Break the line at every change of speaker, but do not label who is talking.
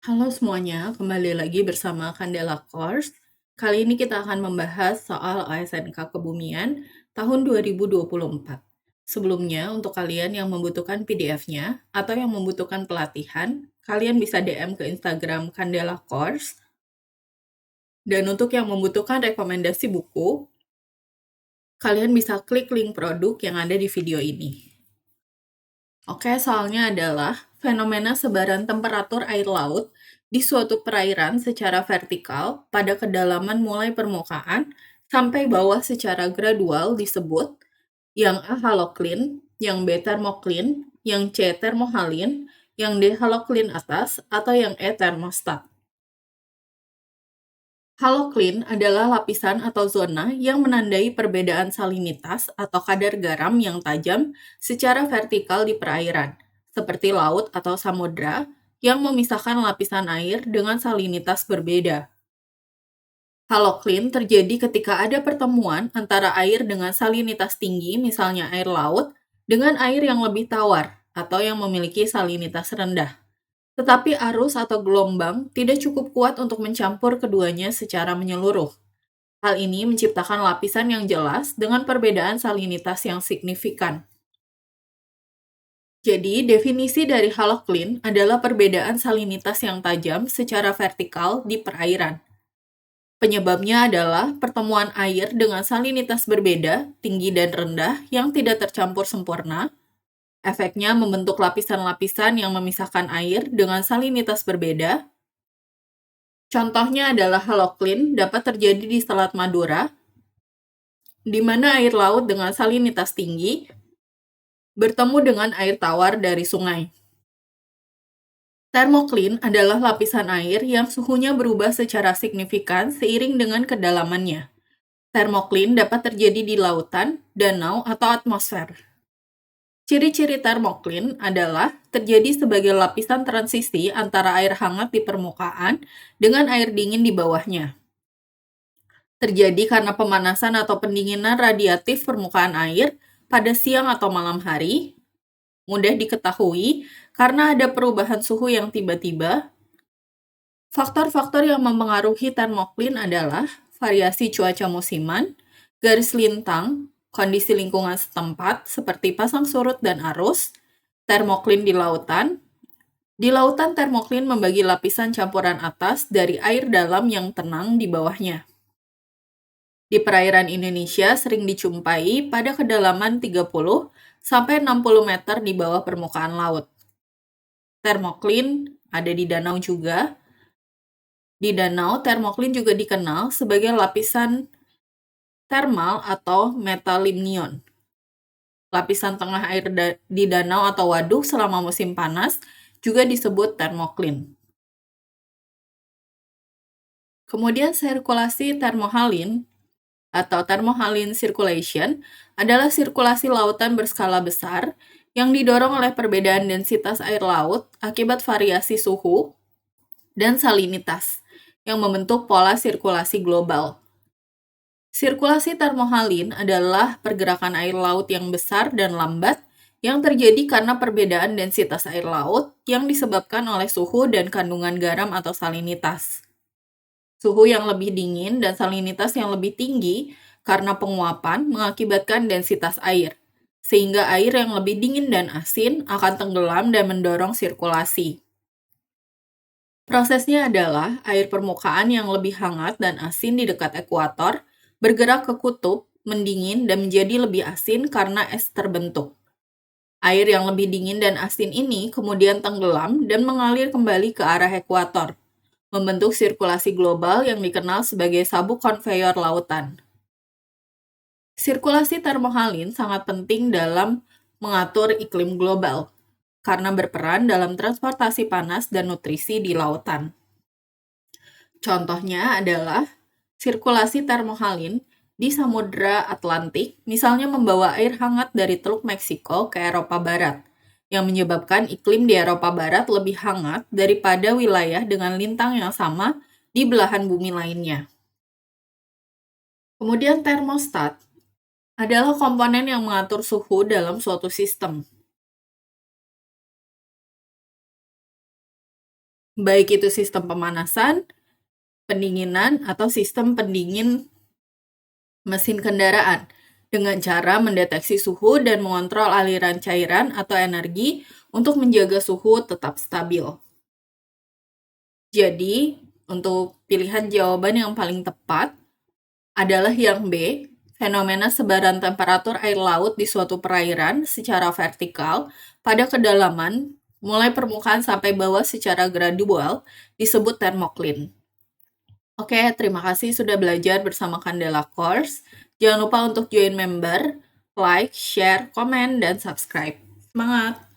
Halo semuanya, kembali lagi bersama Candela Course. Kali ini kita akan membahas soal ASNK Kebumian tahun 2024. Sebelumnya, untuk kalian yang membutuhkan PDF-nya atau yang membutuhkan pelatihan, kalian bisa DM ke Instagram Candela Course. Dan untuk yang membutuhkan rekomendasi buku, kalian bisa klik link produk yang ada di video ini. Oke, soalnya adalah fenomena sebaran temperatur air laut di suatu perairan secara vertikal pada kedalaman mulai permukaan sampai bawah secara gradual disebut yang A haloklin, yang B termoklin, yang C termohalin, yang D haloklin atas, atau yang E termostat. Haloklin adalah lapisan atau zona yang menandai perbedaan salinitas atau kadar garam yang tajam secara vertikal di perairan, seperti laut atau samudra, yang memisahkan lapisan air dengan salinitas berbeda. Haloklin terjadi ketika ada pertemuan antara air dengan salinitas tinggi, misalnya air laut, dengan air yang lebih tawar atau yang memiliki salinitas rendah. Tetapi arus atau gelombang tidak cukup kuat untuk mencampur keduanya secara menyeluruh. Hal ini menciptakan lapisan yang jelas dengan perbedaan salinitas yang signifikan. Jadi, definisi dari haloklin adalah perbedaan salinitas yang tajam secara vertikal di perairan. Penyebabnya adalah pertemuan air dengan salinitas berbeda, tinggi dan rendah, yang tidak tercampur sempurna. Efeknya membentuk lapisan-lapisan yang memisahkan air dengan salinitas berbeda. Contohnya adalah haloklin dapat terjadi di Selat Madura, di mana air laut dengan salinitas tinggi bertemu dengan air tawar dari sungai. Termoklin adalah lapisan air yang suhunya berubah secara signifikan seiring dengan kedalamannya. Termoklin dapat terjadi di lautan, danau, atau atmosfer. Ciri-ciri termoklin adalah terjadi sebagai lapisan transisi antara air hangat di permukaan dengan air dingin di bawahnya. Terjadi karena pemanasan atau pendinginan radiatif permukaan air pada siang atau malam hari, mudah diketahui karena ada perubahan suhu yang tiba-tiba. Faktor-faktor yang mempengaruhi termoklin adalah variasi cuaca musiman, garis lintang, kondisi lingkungan setempat seperti pasang surut dan arus, termoklin di lautan. Di lautan, termoklin membagi lapisan campuran atas dari air dalam yang tenang di bawahnya. Di perairan Indonesia sering dijumpai pada kedalaman 30 sampai 60 meter di bawah permukaan laut. Termoklin ada di danau juga. Di danau, termoklin juga dikenal sebagai lapisan termal atau metalimnion. Lapisan tengah air di danau atau waduk selama musim panas juga disebut termoklin. Kemudian sirkulasi termohalin atau thermohaline circulation adalah sirkulasi lautan berskala besar yang didorong oleh perbedaan densitas air laut akibat variasi suhu dan salinitas yang membentuk pola sirkulasi global. Sirkulasi termohalin adalah pergerakan air laut yang besar dan lambat yang terjadi karena perbedaan densitas air laut yang disebabkan oleh suhu dan kandungan garam atau salinitas. Suhu yang lebih dingin dan salinitas yang lebih tinggi karena penguapan mengakibatkan densitas air, sehingga air yang lebih dingin dan asin akan tenggelam dan mendorong sirkulasi. Prosesnya adalah air permukaan yang lebih hangat dan asin di dekat ekuator bergerak ke kutub, mendingin dan menjadi lebih asin karena es terbentuk. Air yang lebih dingin dan asin ini kemudian tenggelam dan mengalir kembali ke arah ekuator, membentuk sirkulasi global yang dikenal sebagai sabuk konveyor lautan. Sirkulasi termohalin sangat penting dalam mengatur iklim global, karena berperan dalam transportasi panas dan nutrisi di lautan. Contohnya adalah sirkulasi termohalin di Samudra Atlantik, misalnya membawa air hangat dari Teluk Meksiko ke Eropa Barat, yang menyebabkan iklim di Eropa Barat lebih hangat daripada wilayah dengan lintang yang sama di belahan bumi lainnya. Kemudian termostat adalah komponen yang mengatur suhu dalam suatu sistem. baik itu sistem pemanasan, pendinginan, atau sistem pendingin mesin kendaraan, dengan cara mendeteksi suhu dan mengontrol aliran cairan atau energi untuk menjaga suhu tetap stabil. Jadi, untuk pilihan jawaban yang paling tepat adalah yang B, fenomena sebaran temperatur air laut di suatu perairan secara vertikal pada kedalaman mulai permukaan sampai bawah secara gradual disebut thermocline. Oke, terima kasih sudah belajar bersama Candela Course. Jangan lupa untuk join member, like, share, komen, dan subscribe. Semangat!